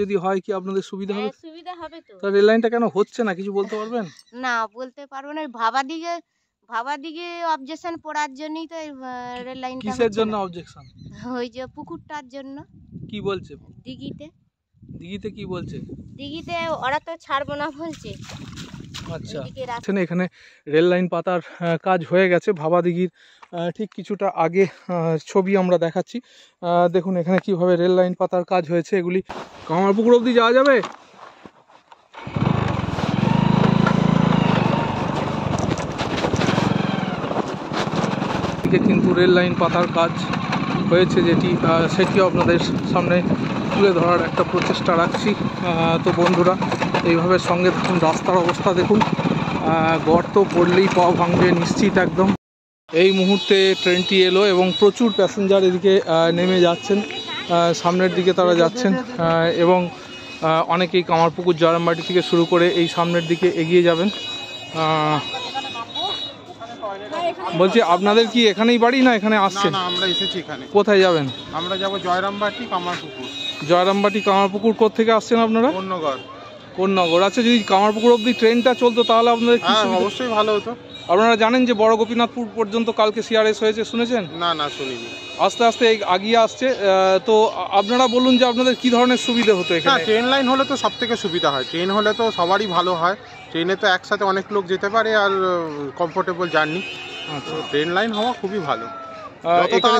যদি হয় কি আপনাদের সুবিধা হবে? সুবিধা হবে তো। তো রেল লাইনটা কেন হচ্ছে না কিছু বলতে পারবেন? না বলতে পারবো না, ভাবা দিকে অবজেকশন পড়ার জন্যই তো এই রেল লাইনটা কিসের হচ্ছে জন্য না। অবজেকশন? ওই যে পুকুরটার জন্য। কি বলছে দিঘিতে কি বলছে? দিঘিতে ওরা তো ছাড়বো না বলছে। আচ্ছা, ওইদিকে রাস্তা এখানে রেল লাইন পাতার কাজ হয়ে গেছে। ভাবা দিঘির ঠিক কিছুটা আগে ছবি আমরা দেখাচ্ছি। দেখুন এখানে কিভাবে রেল লাইন পাতার কাজ হয়েছে। এগুলি কামারপুকুর অবধি যাওয়া যাবে? কিন্তু রেল লাইন পাতার কাজ হয়েছে যেটি সেটিও আপনাদের সামনে তুলে ধরার একটা প্রচেষ্টা রাখছি। তো বন্ধুরা এইভাবে সঙ্গে দেখুন, রাস্তার অবস্থা দেখুন, গর্ত পড়লেই পা ভাঙবে নিশ্চিত একদম। এই মুহূর্তে ট্রেনটি এলো এবং প্রচুর প্যাসেঞ্জার এদিকে নেমে যাচ্ছেন, সামনের দিকে তারা যাচ্ছেন এবং অনেকেই কামারপুকুর জয়রামবাটি থেকে শুরু করে এই সামনের দিকে এগিয়ে যাবেন। বলছি আপনাদের কি এখানেই বাড়ি না এখানে আসছেন? না, আমরা এসেছি এখানে। কোথায় যাবেন? আমরা যাব জয়রামবাটি কামারপুকুর। জয়রামবাটি কামারপুকুর কোত্থেকে আসছেন আপনারা? কোন্নগর। আচ্ছা, যদি কামারপুকুর অবধি ট্রেনটা চলতো তাহলে আপনাদের কি সুবিধা? অবশ্যই ভালো হতো। আপনারা জানেন যে বড় গোপীনাথপুর পর্যন্ত কালকে সিআরএস হয়েছে, শুনেছেন? না শুনিনি। আস্তে আস্তে আগিয়ে আসছে। তো আপনারা বলুন যে আপনাদের কি ধরনের সুবিধা হতো এখানে? ট্রেন লাইন হলে তো সব থেকে সুবিধা হয়। ট্রেন হলে তো সবারই ভালো হয়। ট্রেনে তো একসাথে অনেক লোক যেতে পারে আর কমফোর্টেবল জার্নি। আচ্ছা, ট্রেন লাইন হওয়া খুবই ভালো।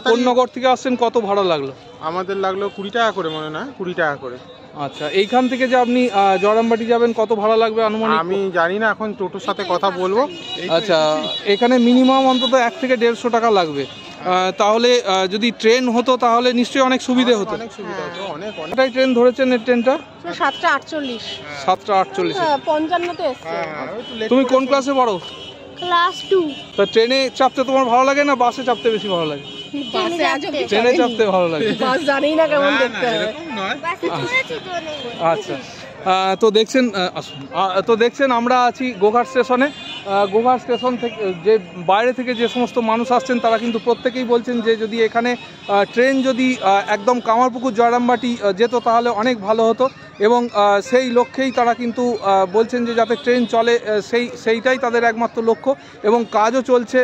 কোন্নগর থেকে আসছেন, কত ভাড়া লাগলো? আমাদের লাগলো 20 টাকা করে, মনে না 20 টাকা করে। আচ্ছা, এইখান থেকে যে আপনি জয়রামবাটি যাবেন কত ভাড়া লাগবে আনুমানিক? আমি জানি না, এখন টোটোর সাথে কথা বলবো। আচ্ছা, এখানে মিনিমাম অন্তত 1 থেকে 150 টাকা লাগবে। তাহলে যদি ট্রেন হতো তাহলে নিশ্চয়ই অনেক সুবিধা হতো। অনেক সুবিধা হতো, অনেক। কোনটাই ট্রেন ধরেছেন? এর ট্রেনটা 7:48। 7:48। 55-তে এসছে। তুমি কোন ক্লাসে পড়ো? ক্লাস 2। তা ট্রেনে চাপতে তোমার ভালো লাগে না বাসে চাপতে বেশি ভালো লাগে? ট্রেনে চাপতে ভালো লাগে। বাস জানি না কেমন দেখতে হয়। আচ্ছা, তো দেখছেন, তো দেখছেন আমরা আছি গোঘাট স্টেশনে। গোঘাট স্টেশন থেকে যে বাইরে থেকে যে সমস্ত মানুষ আসছেন তারা কিন্তু প্রত্যেকেই বলছেন যে যদি এখানে ট্রেন যদি একদম কামারপুকুর জয়রামবাটি যেত তাহলে অনেক ভালো হতো এবং সেই লক্ষ্যেই তারা কিন্তু বলছেন যে যাতে ট্রেন চলে সেইটাই তাদের একমাত্র লক্ষ্য এবং কাজও চলছে।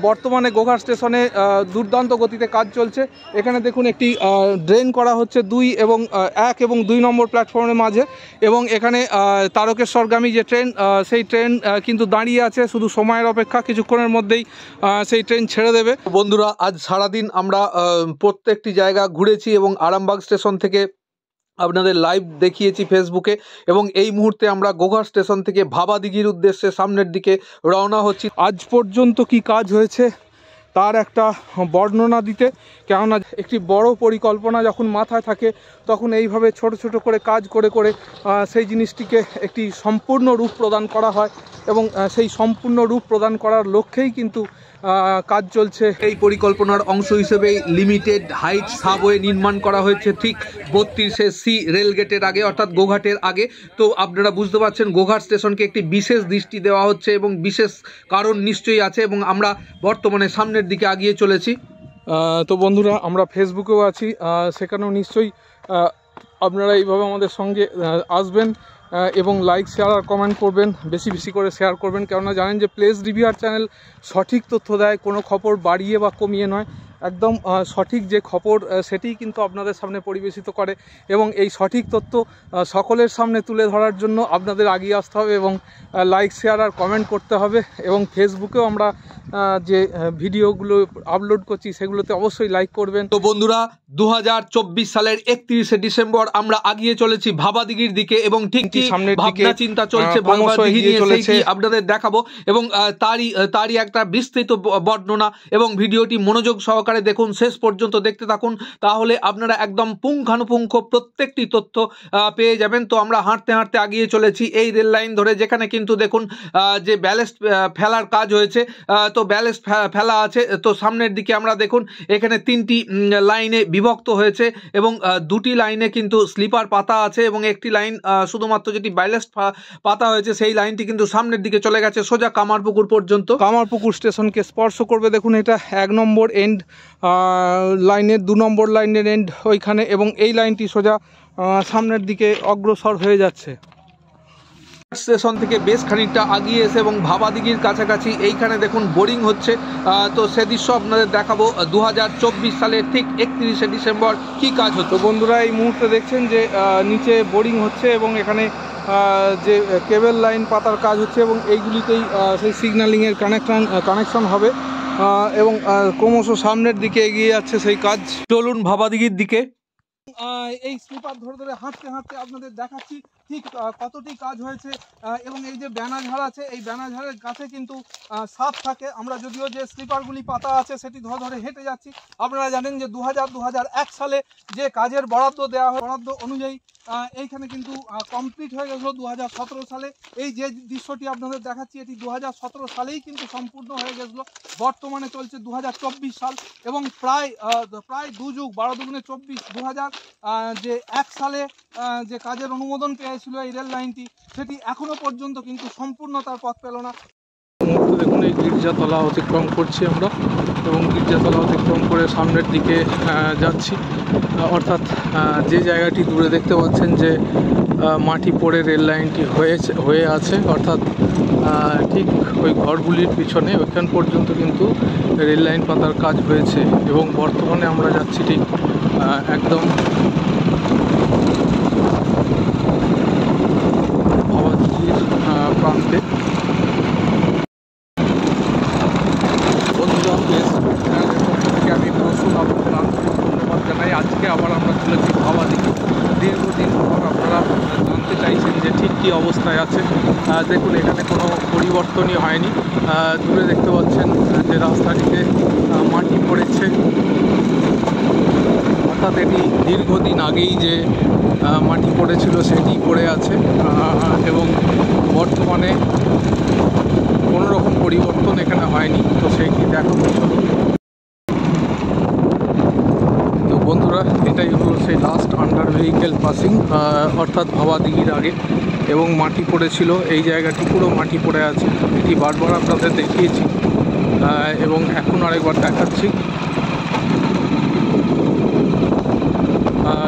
বর্তমানে গোঘাট স্টেশনে দুর্দান্ত গতিতে কাজ চলছে। এখানে দেখুন একটি ড্রেন করা হচ্ছে 1 এবং 2 নম্বর প্ল্যাটফর্মের মাঝে এবং এখানে তারকেশ্বরগামী যে ট্রেন সেই ট্রেন কিন্তু দাঁড়িয়ে আছে, শুধু সময়ের অপেক্ষা, কিছুক্ষণের মধ্যেই সেই ট্রেন ছেড়ে দেবে। বন্ধুরা, আজ সারাদিন আমরা প্রত্যেকটি জায়গা ঘুরেছি এবং আরামবাগ স্টেশন থেকে আপনাদের লাইভ দেখিয়েছি ফেসবুকে এবং এই মুহূর্তে আমরা গোঘাট স্টেশন থেকে ভাবা দিঘির উদ্দেশ্যে সামনের দিকে রওনা হচ্ছি। আজ পর্যন্ত কি কাজ হয়েছে তার একটা বর্ণনা দিতে, কেননা একটি বড় পরিকল্পনা যখন মাথায় থাকে তখন এইভাবে ছোট ছোট করে কাজ করে করে সেই জিনিসটিকে একটি সম্পূর্ণ রূপ প্রদান করা হয় এবং সেই সম্পূর্ণ রূপ প্রদান করার লক্ষ্যেই কিন্তু কাজ চলছে। এই পরিকল্পনার অংশ হিসেবে লিমিটেড হাইট সাবওয়ে নির্মাণ করা হয়েছে ঠিক 32 সি রেলগেটের আগে, অর্থাৎ গোঘাটের আগে। তো আপনারা বুঝতে পারছেন গোঘাট স্টেশনকে একটি বিশেষ দৃষ্টি দেওয়া হচ্ছে এবং বিশেষ কারণ নিশ্চয়ই আছে এবং আমরা বর্তমানে সামনের দিকে আগিয়ে চলেছি। তো বন্ধুরা, আমরা ফেসবুকেও আছি, সেখানেও নিশ্চয়ই আপনারা এইভাবে আমাদের সঙ্গে আসবেন এবং লাইক, শেয়ার আর কমেন্ট করবেন, বেশি বেশি করে শেয়ার করবেন, কেননা জানেন যে প্লেস রিভিউয়ার চ্যানেল সঠিক তথ্য দেয়, কোনো খবর বাড়িয়ে বা কমিয়ে নয়, একদম সঠিক যে খবর সেটিই কিন্তু আপনাদের সামনে পরিবেশিত করে এবং এই সঠিক তথ্য সকলের সামনে তুলে ধরার জন্য আপনাদের আগিয়ে আসতে হবে এবং লাইক, শেয়ার আর কমেন্ট করতে হবে এবং ফেসবুকেও আমরা যে ভিডিওগুলো আপলোড করছি সেগুলোতে অবশ্যই লাইক করবেন। তো বন্ধুরা, 2024 সালের 31 ডিসেম্বর আমরা আগিয়ে চলেছি ভাবা দিঘির দিকে এবং ঠিক সামনে ভাবনা চিন্তা চলছে ভাবা দিঘি নিয়ে, সেইটি আপনাদের দেখাবো এবং তারই একটা বিস্তৃত বর্ণনা এবং ভিডিওটি মনোযোগ সহকারে দেখুন, শেষ পর্যন্ত দেখতে থাকুন, তাহলে আপনারা একদম পুঙ্খানুপুঙ্খ প্রত্যেকটি তথ্য পেয়ে যাবেন। তো আমরা হাঁটতে হাঁটতে আগিয়ে চলেছি এই রেল লাইন ধরে, যেখানে কিন্তু দেখুন যে ব্যালেস্ট ফেলার কাজ হয়েছে, তো ব্যালেস্ট ফেলা আছে। তো সামনের দিকে আমরা দেখুন এখানে 3টি লাইনে বিভক্ত হয়েছে এবং 2টি লাইনে কিন্তু স্লিপার পাতা আছে এবং একটি লাইন শুধুমাত্র যেটি ব্যালেস্ট পাতা হয়েছে সেই লাইনটি কিন্তু সামনের দিকে চলে গেছে সোজা কামারপুকুর পর্যন্ত। কামারপুকুর স্টেশনকে স্পর্শ করবে। দেখুন এটা 1 নম্বর এন্ড লাইনের, 2 নম্বর লাইনের এন্ড ওইখানে এবং এই লাইনটি সোজা সামনের দিকে অগ্রসর হয়ে যাচ্ছে। স্টেশন থেকে বেশ খানিকটা আগিয়ে এসে এবং ভাবাদিঘির কাছাকাছি এইখানে দেখুন বোরিং হচ্ছে। তো সে দৃশ্য আপনাদের দেখাবো 2024 সালের ঠিক 31শে ডিসেম্বর কি কাজ হতো। বন্ধুরা এই মুহূর্তে দেখছেন যে নিচে বোরিং হচ্ছে এবং এখানে যে কেবল লাইন পাতার কাজ হচ্ছে এবং এইগুলিতেই সেই সিগন্যালিংয়ের কানেকশন হবে এবং ক্রমশ সামনের দিকে এগিয়ে যাচ্ছে সেই কাজ। চলুন ভাবাদিঘির দিকে। এই স্লিপার ধরে ধরে হাঁটতে হাঁটতে আপনাদের দেখাচ্ছি ঠিক কতটি কাজ হয়েছে এবং এই যে ব্যানাঝাড় আছে, এই ব্যানাঝাড়ের কাছে কিন্তু সাপ থাকে। আমরা যদিও যে স্লিপারগুলি পাতা আছে সেটি ধরে ধরে হেঁটে যাচ্ছি। আপনারা জানেন যে 2001 সালে যে কাজের বরাদ্দ দেওয়া হয়, বরাদ্দ অনুযায়ী এইখানে কিন্তু কমপ্লিট হয়ে গেছিলো 2017 সালে। এই যে দৃশ্যটি আপনাদের দেখাচ্ছি এটি 2017 সালেই কিন্তু সম্পূর্ণ হয়ে গেছিলো। বর্তমানে চলছে 2024 সাল এবং প্রায় 2 যুগ, 12 দুগুণে 24, 2001 সালে যে কাজের অনুমোদন পেয়েছিল এই রেল লাইনটি, সেটি এখনো পর্যন্ত কিন্তু সম্পূর্ণতার পথ পেল না। দেখুন এই গির্জাতলা অতিক্রম করছি আমরা এবং গির্জাতলা অতিক্রম করে সামনের দিকে যাচ্ছি। অর্থাৎ যে জায়গাটি দূরে দেখতে পাচ্ছেন যে মাটি পড়ে রেল লাইনটি হয়ে আছে, অর্থাৎ ঠিক ওই ঘরগুলির পিছনে ওইখান পর্যন্ত কিন্তু রেল লাইন পাতার কাজ হয়েছে এবং বর্তমানে আমরা যাচ্ছি ঠিক একদম ভাবাদিঘির প্রান্তে। বন্ধুরা থেকে আমি প্রচুর আপনাদের আন্তরিক ধন্যবাদ জানাই। আজকে আবার আমরা চলেছি ভাবাদিঘি। দীর্ঘদিন পর আপনারা জানতে চাইছেন যে ঠিক কী অবস্থায় আছে। দেখুন এখানে কোনো পরিবর্তনই হয়নি। দূরে দেখতে পাচ্ছেন যে রাস্তাটিতে মাটি পড়েছে, অর্থাৎ এটি দীর্ঘদিন আগেই যে মাটি পড়েছিল সেটি পড়ে আছে এবং বর্তমানে কোনো রকম পরিবর্তন এখানে হয়নি। তো সেইটি দেখাবো। তো বন্ধুরা এটাই হলো সেই লাস্ট আন্ডার ভেহিকেল পাসিং, অর্থাৎ ভাবাদিঘির আগে, এবং মাটি পড়েছিল এই জায়গাটি পুরো মাটি পড়ে আছে। এটি বারবার আপনাদের দেখিয়েছি এবং এখন আরেকবার দেখাচ্ছি।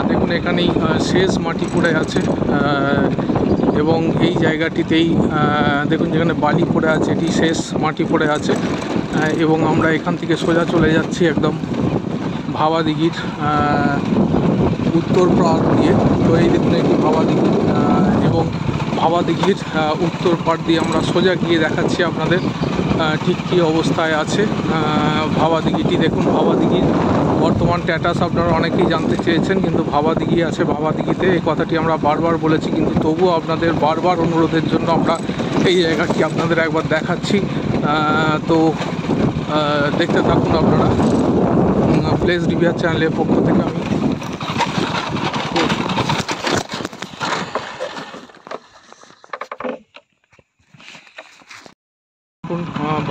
দেখুন এখানেই শেষ মাটি পড়ে আছে এবং এই জায়গাটিতেই দেখুন যেখানে বালি পড়ে আছে এটি শেষ মাটি পড়ে আছে এবং আমরা এখান থেকে সোজা চলে যাচ্ছি একদম ভাবাদিঘির উত্তর পাড় দিয়ে। তো এই দেখুন এটি ভাবাদিঘি এবং ভাবাদিঘির উত্তর পাড় দিয়ে আমরা সোজা গিয়ে দেখাচ্ছি আপনাদের ঠিক কী অবস্থায় আছে ভাবাদিঘিটি। দেখুন ভাবাদিঘির বর্তমান স্ট্যাটাস আপনারা অনেকেই জানতে চেয়েছেন, কিন্তু ভাবাদিঘি আছে ভাবাদিঘিতে, এই কথাটি আমরা বারবার বলেছি, কিন্তু তবুও আপনাদের বারবার অনুরোধের জন্য আমরা এই জায়গাটি আপনাদের একবার দেখাচ্ছি। তো দেখতে থাকুন আপনারা। প্লেস ডিভিআর চ্যানেলের পক্ষ থেকে আমি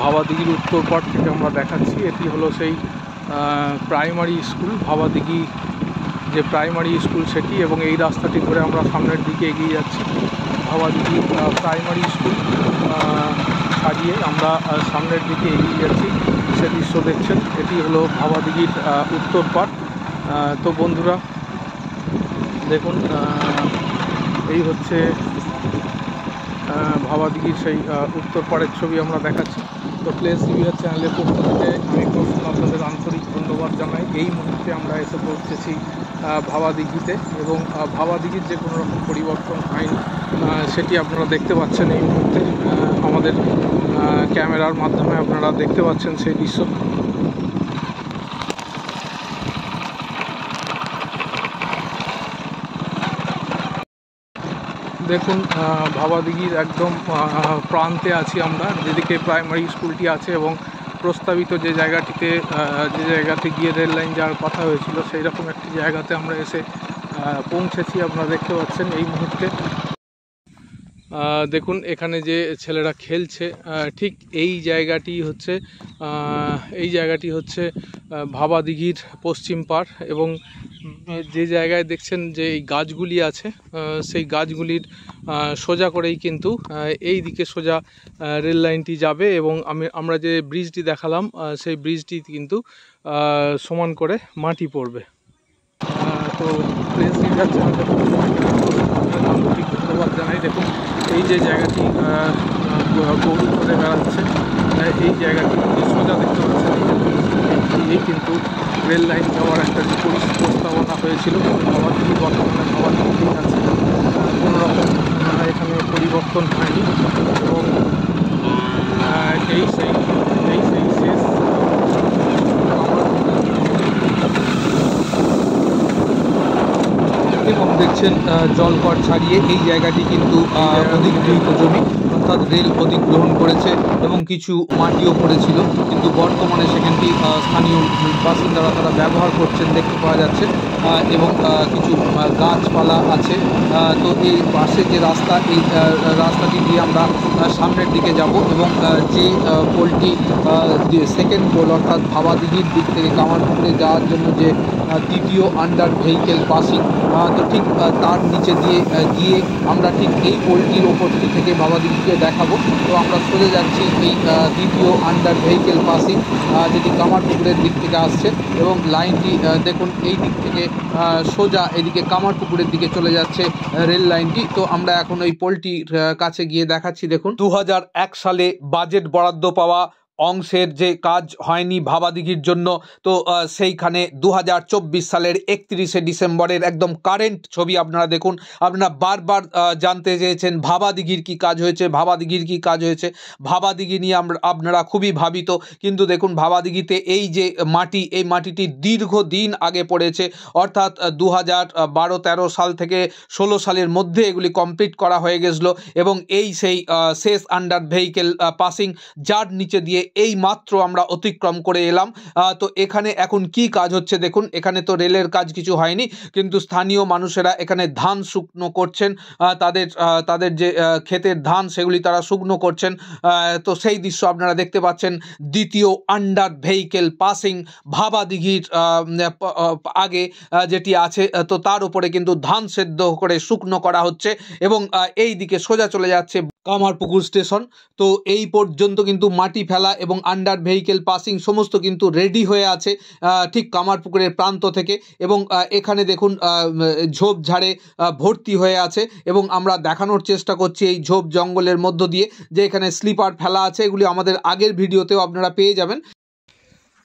ভাবাদিঘির উত্তর পাড় থেকে আমরা দেখাচ্ছি। এটি হলো সেই প্রাইমারি স্কুল, ভাবাদিঘি যে প্রাইমারি স্কুল সেটি, এবং এই রাস্তাটি ধরে আমরা সামনের দিকে এগিয়ে যাচ্ছি। ভাবাদিঘি প্রাইমারি স্কুল ছাড়িয়ে আমরা সামনের দিকে এগিয়ে যাচ্ছি। সে দৃশ্য দেখছেন এটি হলো ভাবাদিঘির উত্তর পাড়। তো বন্ধুরা দেখুন এই হচ্ছে ভাবাদিঘির সেই উত্তর পাড়ের ছবি আমরা দেখাচ্ছি। তো প্লেস ডিভিআর চ্যানেলের পক্ষ থেকে আমি প্রথম আপনাদের আন্তরিক ধন্যবাদ জানাই। এই মুহূর্তে আমরা এসে পৌঁছেছি ভাবাদিঘিতে এবং ভাবাদিঘির যে কোনো রকম পরিবর্তন হয়নি সেটি আপনারা দেখতে পাচ্ছেন এই মুহূর্তে আমাদের ক্যামেরার মাধ্যমে আপনারা দেখতে পাচ্ছেন সেই দৃশ্য। দেখুন ভাবাদিঘির একদম প্রান্তে আছি আমরা, যেদিকে প্রাইমারি স্কুলটি আছে এবং প্রস্তাবিত যে জায়গাতে গিয়ে রেল লাইন যাওয়ার কথা হয়েছিল সেই রকম একটি জায়গাতে আমরা এসে পৌঁছেছি। আপনারা দেখতে পাচ্ছেন এই মুহূর্তে। দেখুন এখানে যে ছেলেরা খেলছে ঠিক এই জায়গাটি হচ্ছে ভাবাদিঘির পশ্চিম পাড়, এবং যে জায়গায় দেখছেন যে এই গাছগুলি আছে সেই গাছগুলির সোজা করেই কিন্তু এই দিকে সোজা রেল লাইনটি যাবে এবং আমরা যে ব্রিজটি দেখালাম সেই ব্রিজটি কিন্তু সমান করে মাটি পড়বে। তো প্লেস ডিভিআর চ্যানেলের আন্তরিক ধন্যবাদ জানাই। দেখুন এই যে জায়গাটি গরু চলে বেড়াচ্ছে, এই জায়গাটি সোজা দেখতে পাচ্ছেন, এই কিন্তু রেল লাইন যাওয়ার একটা যে প্রস্তাবনা হয়েছিল, ভাবাদিঘি বর্তমানে ভাবাদিঘি আছে, কোনো রকম এখানে পরিবর্তন হয়নি। এবং এই সেই শেষ এবং দেখছেন জলকর ছাড়িয়ে এই জায়গাটি কিন্তু অধিগৃহীত জমি, অর্থাৎ রেল অধিগ্রহণ করেছে এবং কিছু মাটিও পড়েছিল, কিন্তু বর্তমানে সেখানটি স্থানীয় বাসিন্দারা তারা ব্যবহার করছেন দেখতে পাওয়া যাচ্ছে। এবং কিছু গাছপালা আছে। তো এই পাশে যে রাস্তা, এই রাস্তাটি দিয়ে আমরা সামনের দিকে যাব এবং যে পোলটি সেকেন্ড পোল অর্থাৎ ভাবাদিঘির দিক থেকে কামারপুকুরে যাওয়ার জন্য যে দ্বিতীয় আন্ডার ভেহিকেল পাসিং, তো ঠিক তার নিচে দিয়ে গিয়ে আমরা ঠিক এই পোলটির ওপরটি থেকে ভাবাদিঘিকে দেখাবো। তো আমরা সোজা যাচ্ছি এই দ্বিতীয় আন্ডার ভেহিকেল পাসিং, যেটি কামারপুকুরের দিক থেকে আসছে এবং লাইনটি দেখুন এই দিক থেকে সোজা এদিকে কামারপুকুরের দিকে চলে যাচ্ছে রেল লাইনটি। তো আমরা এখন ওই পোলটির কাছে গিয়ে দেখাচ্ছি। দেখুন 2001 সালে বাজেট বরাদ্দ পাওয়া অংশের যে কাজ হয়নি ভাবাদিঘির জন্য, তো সেইখানে 2024 সালের 31শে ডিসেম্বরের একদম কারেন্ট ছবি আপনারা দেখুন। আপনারা বারবার জানতে চেয়েছেন ভাবাদিঘির কি কাজ হয়েছে, ভাবাদিঘির কি কাজ হয়েছে, ভাবাদিঘি নিয়ে আপনারা খুবই ভাবিত, কিন্তু দেখুন ভাবাদিঘিতে এই যে মাটি, এই মাটিটি দীর্ঘদিন আগে পড়েছে, অর্থাৎ 2012-13 সাল থেকে 16 সালের মধ্যে এগুলি কমপ্লিট করা হয়ে গেছিলো এবং এই সেই শেষ আন্ডার ভেহিকেল পাসিং, যার নিচে দিয়ে এই মাত্র আমরা অতিক্রম করে এলাম। তো এখানে এখন কি কাজ হচ্ছে দেখুন। এখানে তো রেলের কাজ কিছু হয়নি, কিন্তু স্থানীয় মানুষেরা এখানে ধান শুকনো করছেন, তাদের যে ক্ষেতের ধান সেগুলি তারা শুকনো করছেন। তো সেই দৃশ্য আপনারা দেখতে পাচ্ছেন। দ্বিতীয় আন্ডার ভেহিকেল পাসিং ভাবাদিঘির আগে যেটি আছে, তো তার উপরে কিন্তু ধান সেদ্ধ করে শুকনো করা হচ্ছে এবং এই দিকে সোজা চলে যাচ্ছে কামারপুকুর স্টেশন। তো এই পর্যন্ত কিন্তু মাটি ফেলা এবং আন্ডার ভেহিকেল পাসিং সমস্ত কিন্তু রেডি হয়ে আছে ঠিক কামারপুকুরের প্রান্ত থেকে। এবং এখানে দেখুন ঝোপঝাড়ে ভর্তি হয়ে আছে এবং আমরা দেখানোর চেষ্টা করছি এই ঝোপ জঙ্গলের মধ্য দিয়ে যে এখানে স্লিপার ফেলা আছে। এগুলি আমাদের আগের ভিডিওতেও আপনারা পেয়ে যাবেন।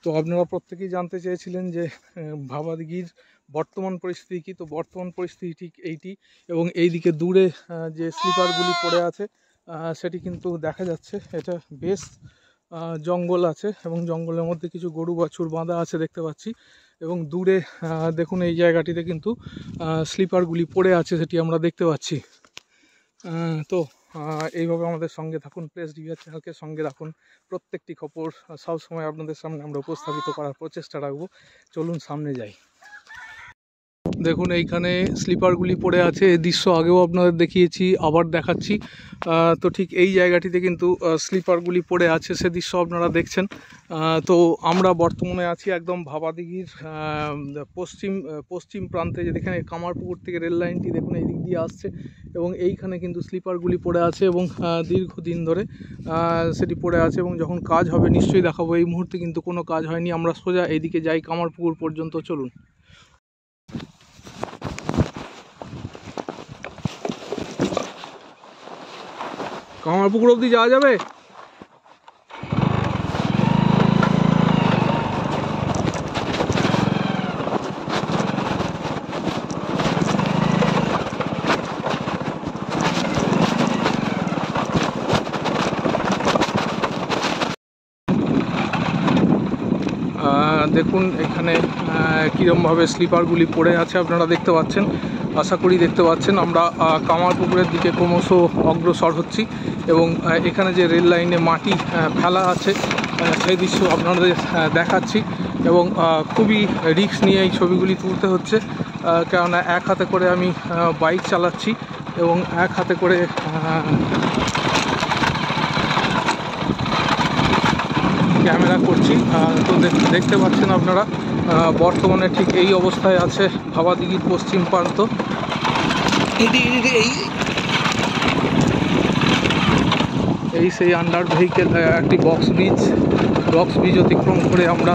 তো আপনারা প্রত্যেকেই জানতে চেয়েছিলেন যে ভাবাদিঘির বর্তমান পরিস্থিতি কী। তো বর্তমান পরিস্থিতি ঠিক এইটি এবং এই দিকে দূরে যে স্লিপারগুলি পড়ে আছে সেটি কিন্তু দেখা যাচ্ছে। এটা বেশ জঙ্গল আছে এবং জঙ্গলের মধ্যে কিছু গরু বাছুর বাঁধা আছে দেখতে পাচ্ছি এবং দূরে দেখুন এই জায়গাটিতে কিন্তু স্লিপারগুলি পড়ে আছে সেটি আমরা দেখতে পাচ্ছি। তো এইভাবে আমাদের সঙ্গে থাকুন, প্রেস ডিভিআর চ্যানেলকে সঙ্গে রাখুন। প্রত্যেকটি খবর সবসময় আপনাদের সামনে আমরা উপস্থাপিত করার প্রচেষ্টা রাখবো। চলুন সামনে যাই। দেখুন এইখানে স্লিপারগুলি পড়ে আছে, এই দৃশ্য আগেও আপনাদের দেখিয়েছি, আবার দেখাচ্ছি। তো ঠিক এই জায়গাটিতে কিন্তু স্লিপারগুলি পড়ে আছে, সে দৃশ্য আপনারা দেখছেন। তো আমরা বর্তমানে আছি একদম ভাবাদিঘির পশ্চিম প্রান্তে, যেখানে কামারপুকুর থেকে রেল লাইনটি দেখুন এই দিক দিয়ে আসছে এবং এইখানে কিন্তু স্লিপারগুলি পড়ে আছে এবং দীর্ঘদিন ধরে সেটি পড়ে আছে এবং যখন কাজ হবে নিশ্চয়ই দেখাবো। এই মুহূর্তে কিন্তু কোনো কাজ হয়নি। আমরা সোজা এইদিকে যাই কামারপুকুর পর্যন্ত, চলুন। কামারপুকুর অবধি যাওয়া যাবে? দেখুন এখানে কীরকমভাবে স্লিপারগুলি পড়ে আছে আপনারা দেখতে পাচ্ছেন, আশা করি দেখতে পাচ্ছেন। আমরা কামারপুকুরের দিকে ক্রমশ অগ্রসর হচ্ছি এবং এখানে যে রেল লাইনে মাটি ফেলা আছে সেই দৃশ্য আপনাদের দেখাচ্ছি এবং খুবই রিস্ক নিয়ে এই ছবিগুলি তুলতে হচ্ছে, কেননা এক হাতে করে আমি বাইক চালাচ্ছি এবং এক হাতে করে ক্যামেরা করছি। তো দেখতে পাচ্ছেন আপনারা বর্তমানে ঠিক এই অবস্থায় আছে ভাবাদিঘির পশ্চিম প্রান্ত। এই সেই আন্ডার ভেহিকেল একটি বক্স ব্রিজ অতিক্রম করে আমরা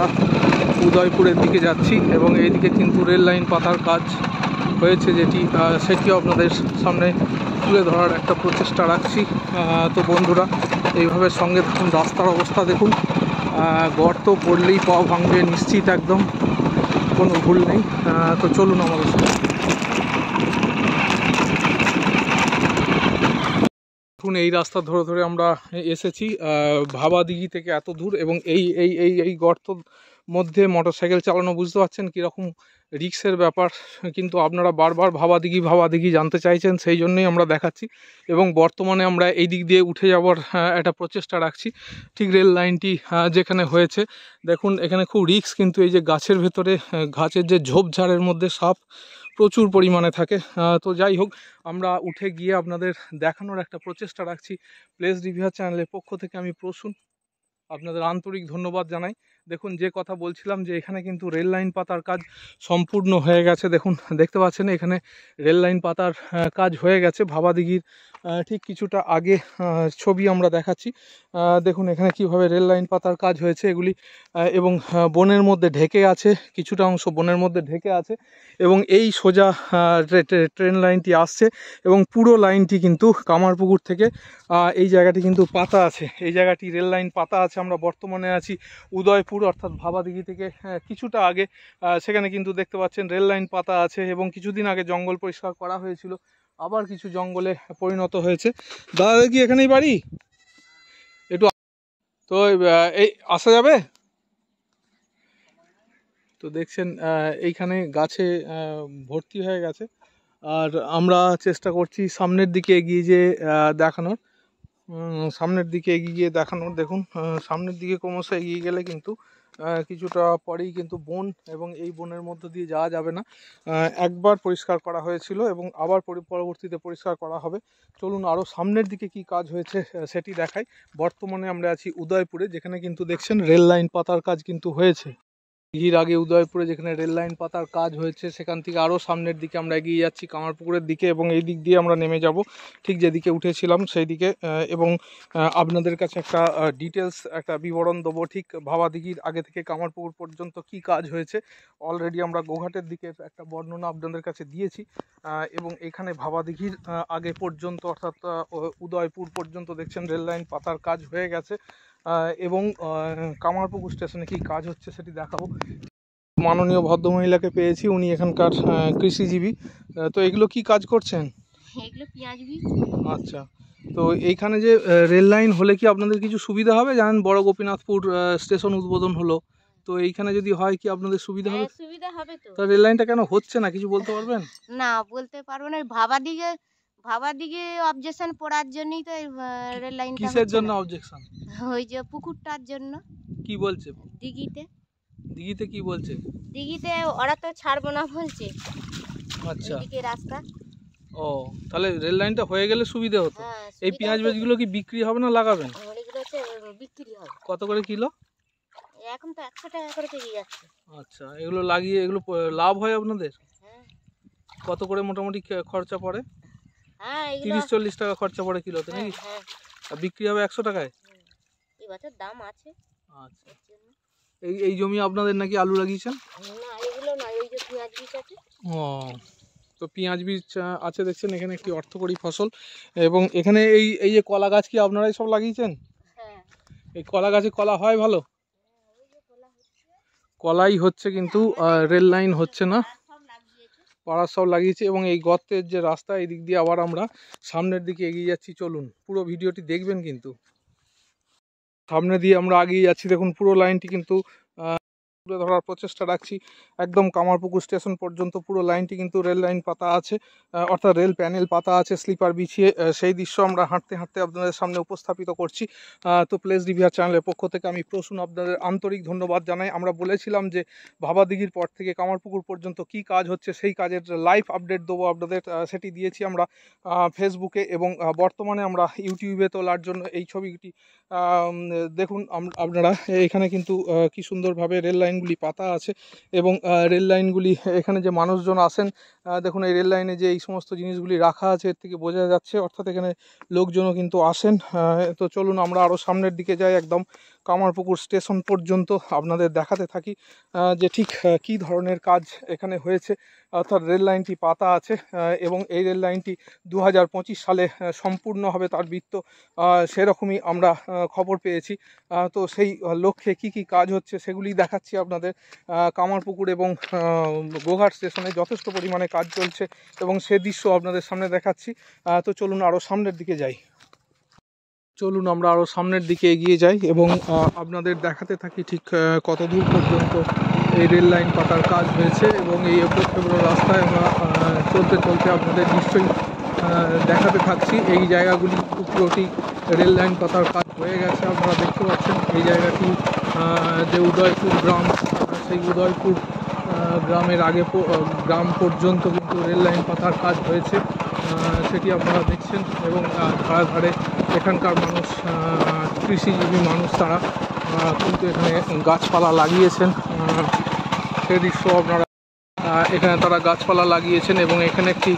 উদয়পুরের দিকে যাচ্ছি এবং এইদিকে কিন্তু রেল লাইন পাতার কাজ হয়েছে যেটি সেটিও আপনাদের সামনে তুলে ধরার একটা প্রচেষ্টা রাখছি। তো বন্ধুরা, এইভাবে সঙ্গে থাকুন। রাস্তার অবস্থা দেখুন, গর্ত পড়লেই পা ভাঙবে নিশ্চিত, একদম কোনো ভুল নেই। তো চলুন আমাদের সাথে। দেখুন, এই রাস্তা ধরে ধরে আমরা এসেছি ভাবা দিঘি থেকে এত দূর, এবং এই এই এই এই গর্তর মধ্যে মোটরসাইকেল চালানো বুঝতে পারছেন কীরকম রিক্সের ব্যাপার। কিন্তু আপনারা বারবার ভাবা দিঘি জানতে চাইছেন, সেই জন্যই আমরা দেখাচ্ছি। এবং বর্তমানে আমরা এই দিক দিয়ে উঠে যাওয়ার একটা প্রচেষ্টা রাখছি, ঠিক রেল লাইনটি যেখানে হয়েছে। দেখুন, এখানে খুব রিক্স, কিন্তু এই যে গাছের ভেতরে, গাছের যে ঝোপঝাড়ের মধ্যে সাপ প্রচুর পরিমাণে থাকে। তো যাই হোক, আমরা উঠে গিয়ে আপনাদের দেখানোর একটা প্রচেষ্টা রাখছি। প্লেস রিভিউয়ার চ্যানেলের পক্ষ থেকে আমি প্রসূন আপনাদের আন্তরিক ধন্যবাদ জানাই। দেখুন, যে কথা বলছিলাম যে এখানে কিন্তু রেল লাইন পাতার কাজ সম্পূর্ণ হয়ে গেছে। দেখুন, দেখতে পাচ্ছেন এখানে রেল লাইন পাতার কাজ হয়ে গেছে। ভাবা দিঘির ঠিক কিছুটা আগে ছবি আমরা দেখাচ্ছি। দেখুন এখানে কিভাবে রেল লাইন পাতার কাজ হয়েছে এগুলি, এবং বনের মধ্যে ঢেকে আছে, কিছুটা অংশ বনের মধ্যে ঢেকে আছে। এবং এই সোজা ট্রেন লাইনটি আসছে, এবং পুরো লাইনটি কিন্তু কামারপুকুর থেকে এই জায়গাটি কিন্তু পাতা আছে, এই জায়গাটি রেল লাইন পাতা আছে। আমরা বর্তমানে আছি উদয়পুর, অর্থাৎ ভাবা দিঘি থেকে কিছুটা আগে। সেখানে কিন্তু দেখতে পাচ্ছেন রেল লাইন পাতা আছে, এবং কিছুদিন আগে জঙ্গল পরিষ্কার করা হয়েছিল, আবার কিছু জঙ্গলে পরিণত হয়েছে। দাদা কি এখানেই বাড়ি? একটু তো এই আসা যাবে? তো দেখছেন এইখানে গাছে ভর্তি হয়ে গেছে, আর আমরা চেষ্টা করছি সামনের দিকে এগিয়ে যে দেখানোর, সামনের দিকে এগিয়ে গিয়ে দেখানোর। দেখুন, সামনের দিকে ক্রমশ এগিয়ে গেলে কিন্তু কিছুটা পরেই কিন্তু বন, এবং এই বনের মধ্য দিয়ে যাওয়া যাবে না। একবার পরিষ্কার করা হয়েছিল, এবং আবার পরবর্তীতে পরিষ্কার করা হবে। চলুন আরও সামনের দিকে কি কাজ হয়েছে সেটি দেখাই। বর্তমানে আমরা আছি উদয়পুরে, যেখানে কিন্তু দেখছেন রেল লাইন পাতার কাজ কিন্তু হয়েছে। দিঘির আগে উদয়পুরে যেখানে রেল লাইন পাতার কাজ হয়েছে, সেখান থেকে আরও সামনের দিকে আমরা এগিয়ে যাচ্ছি কামারপুকুরের দিকে, এবং এই দিক দিয়ে আমরা নেমে যাব ঠিক যেদিকে উঠেছিলাম সেই দিকে। এবং আপনাদের কাছে একটা ডিটেলস, একটা বিবরণ দেবো, ঠিক ভাবা দিঘির আগে থেকে কামারপুকুর পর্যন্ত কি কাজ হয়েছে। অলরেডি আমরা গোঘাটের দিকে একটা বর্ণনা আপনাদের কাছে দিয়েছি, এবং এখানে ভাবা দিঘির আগে পর্যন্ত, অর্থাৎ উদয়পুর পর্যন্ত দেখছেন রেল লাইন পাতার কাজ হয়ে গেছে। এবং কামারপুকুর স্টেশনে কি কাজ হচ্ছে সেটি দেখাবো। মাননীয় ভদ্রমহিলাকে পেয়েছি, উনি এখানকার কৃষিজীবী। তো এগুলো কি কাজ করছেন? এগুলো পেঁয়াজ বীজ। আচ্ছা, তো এইখানে যে রেল লাইন হলে কি আপনাদের কিছু সুবিধা হবে? জানেন বড় গোপীনাথপুর স্টেশন উদ্বোধন হলো, তো এইখানে যদি হয় কি আপনাদের সুবিধা হবে? সুবিধা হবে তো। তো রেল লাইনটা কেন হচ্ছে না কিছু বলতে পারবেন? না, বলতে পারবো না। ভাবা দিঘে অবজেকশন পড়ার জন্যই তো এই রেল লাইনটা কিসের হচ্ছে জন্য না। অবজেকশন? ওই যে পুকুরটার জন্য। কি বলছে? দিঘিতে দিঘিতে কি বলছে? দিঘিতে ওরা তো ছাড়বো না বলছে। আচ্ছা, এদিকে রাস্তা। ও, তাহলে রেল লাইনটা হয়ে গেলে সুবিধা হতো। হ্যাঁ, এই পেঁয়াজ বেজগুলো কি বিক্রি হবে না লাগাবেন? এগুলো হচ্ছে বিক্রি হবে। কত করে কিলো? এখন তো 100 টাকা করে কেজি যাচ্ছে। আচ্ছা, এগুলো লাগিয়ে এগুলো লাভ হয় আপনাদের? হ্যাঁ কত করে মোটামুটি খরচা পড়ে? হ্যাঁ, এগুলো 30-40 টাকা খরচা পড়ে কিলোতে হ্যাঁ নাকি? হ্যাঁ। আর বিক্রি হবে 100 টাকায়? এবছর দাম আছে। আচ্ছা, এর জন্য। এই এই জমি আপনাদের নাকি আলু লাগিয়েছেন? না, এগুলো না, ওই যে পেঁয়াজ বীজ আছে। ও, তো পেঁয়াজ বীজ আছে দেখছেন, এখানে একটি অর্থকরী ফসল। এবং এখানে এই এই যে কলা গাছ কি আপনারাই সব লাগিয়েছেন? হ্যাঁ। এই কলা গাছে কলা হয় ভালো? কলাই হচ্ছে, কিন্তু রেল লাইন হচ্ছে না। পাড়ার সব লাগিয়েছে, এবং এই গর্তের যে রাস্তা, এই দিক দিয়ে আবার আমরা সামনের দিকে এগিয়ে যাচ্ছি। চলুন পুরো ভিডিওটি দেখবেন, কিন্তু সামনে দিয়ে আমরা এগিয়ে যাচ্ছি। দেখুন পুরো লাইনটি কিন্তু তুলে ধরার প্রচেষ্টা রাখছি। একদম কামারপুকুর স্টেশন পর্যন্ত পুরো লাইনটি কিন্তু রেল লাইন পাতা আছে, অর্থাৎ রেল প্যানেল পাতা আছে স্লিপার বিছিয়ে। সেই দৃশ্য আমরা হাঁটতে হাঁটতে আপনাদের সামনে উপস্থাপিত করছি। তো প্লেস রিভিউয়ার চ্যানেলের পক্ষ থেকে আমি প্রসূন আপনাদের আন্তরিক ধন্যবাদ জানাই। আমরা বলেছিলাম যে ভাবা দিঘির পর থেকে কামারপুকুর পর্যন্ত কি কাজ হচ্ছে সেই কাজের লাইভ আপডেট দেবো আপনাদের, সেটি দিয়েছি আমরা ফেসবুকে, এবং বর্তমানে আমরা ইউটিউবে তোলার জন্য এই ছবিটি দেখুন আপনারা। এখানে কিন্তু কি সুন্দরভাবে রেল লাইনগুলি পাতা আছে, এবং রেল লাইনগুলি এখানে যে মানুষজন আসেন, দেখুন এই রেল লাইনে যে এই সমস্ত জিনিসগুলি রাখা আছে এর থেকে বোঝা যাচ্ছে, অর্থাৎ এখানে লোকজনও কিন্তু আসেন। তো চলুন আমরা আরও সামনের দিকে যাই, একদম কামারপুকুর স্টেশন পর্যন্ত আপনাদের দেখাতে থাকি যে ঠিক কী ধরনের কাজ এখানে হয়েছে। অর্থাৎ রেল লাইনটি পাতা আছে এবং এই রেল লাইনটি 2025 সালে সম্পূর্ণ হবে তার বৃত্ত, সেরকমই আমরা খবর পেয়েছি। তো সেই লক্ষ্যে কি কি কাজ হচ্ছে সেগুলি দেখাচ্ছি আপনাদের। কামারপুকুর এবং গোঘাট স্টেশনে যথেষ্ট পরিমাণে কাজ চলছে এবং সে দৃশ্য আপনাদের সামনে দেখাচ্ছি। তো চলুন আরও সামনের দিকে যাই। চলুন আমরা আরও সামনের দিকে এগিয়ে যাই এবং আপনাদের দেখাতে থাকি ঠিক কত দূর পর্যন্ত এই রেল লাইন পাতার কাজ হয়েছে। এবং এই এপ্রো রাস্তায় আমরা চলতে চলতে আপনাদের নিশ্চয়ই দেখাতে থাকছি এই জায়গাগুলি পুরোটি রেল লাইন পাতার কাজ হয়ে গেছে। আপনারা দেখতে পাচ্ছেন এই জায়গাটি যে উদয়পুর গ্রাম, সেই উদয়পুর গ্রামের আগে গ্রাম পর্যন্ত কিন্তু রেল লাইন পাতার কাজ হয়েছে, সেটি আপনারা দেখছেন। এবং ধারে ধারে এখানকার মানুষ, কৃষিজীবী মানুষ, তারা কিন্তু এখানে গাছপালা লাগিয়েছেন। সে দৃশ্য আপনারা এখানে তারা গাছপালা লাগিয়েছেন এবং এখানে একটি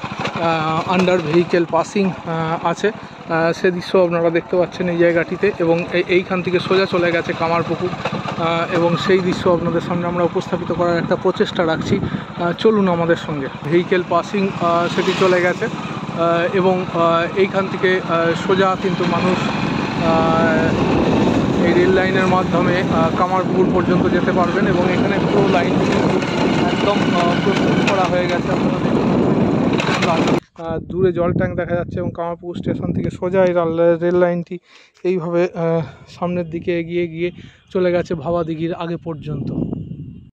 আন্ডার ভেহিকেল পাসিং আছে, সে দৃশ্য আপনারা দেখতে পাচ্ছেন এই জায়গাটিতে। এবং এইখান থেকে সোজা চলে গেছে কামারপুকুর এবং সেই দৃশ্য আপনাদের সামনে আমরা উপস্থাপিত করার একটা প্রচেষ্টা রাখছি। চলুন আমাদের সঙ্গে। ভেহিকেল পাসিং সেটি চলে গেছে এবং এইখান থেকে সোজা কিন্তু মানুষ এই রেল লাইনের মাধ্যমে কামারপুকুর পর্যন্ত যেতে পারবেন। এবং এখানে পুরো লাইনটি কিন্তু একদম প্রস্তুত করা হয়ে গেছে। আপনারা দূরে জল ট্যাঙ্ক দেখা যাচ্ছে এবং কামারপুকুর স্টেশন থেকে সোজা এই রেল লাইনটি এইভাবে সামনের দিকে এগিয়ে গিয়ে চলে গেছে ভাবাদিঘির আগে পর্যন্ত।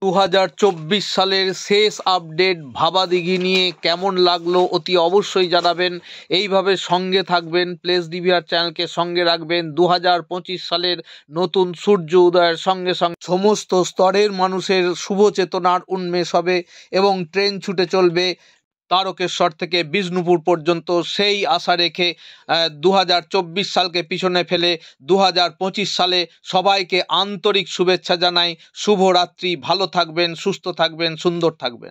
2024 সালের শেষ আপডেট ভাবাদিঘি নিয়ে কেমন লাগলো অতি অবশ্যই জানাবেন। এইভাবে সঙ্গে থাকবেন, প্লেস ডিভিআর চ্যানেলকে সঙ্গে রাখবেন। 2025 সালের নতুন সূর্য উদয়ের সঙ্গে সঙ্গে সমস্ত স্তরের মানুষের শুভ চেতনার উন্মেষ হবে এবং ট্রেন ছুটে চলবে তারকেশ্বর থেকে বিষ্ণুপুর পর্যন্ত। সেই আশা রেখে 2024 সালকে পিছনে ফেলে 2025 সালে সবাইকে আন্তরিক শুভেচ্ছা জানাই। শুভরাত্রি, ভালো থাকবেন, সুস্থ থাকবেন, সুন্দর থাকবেন।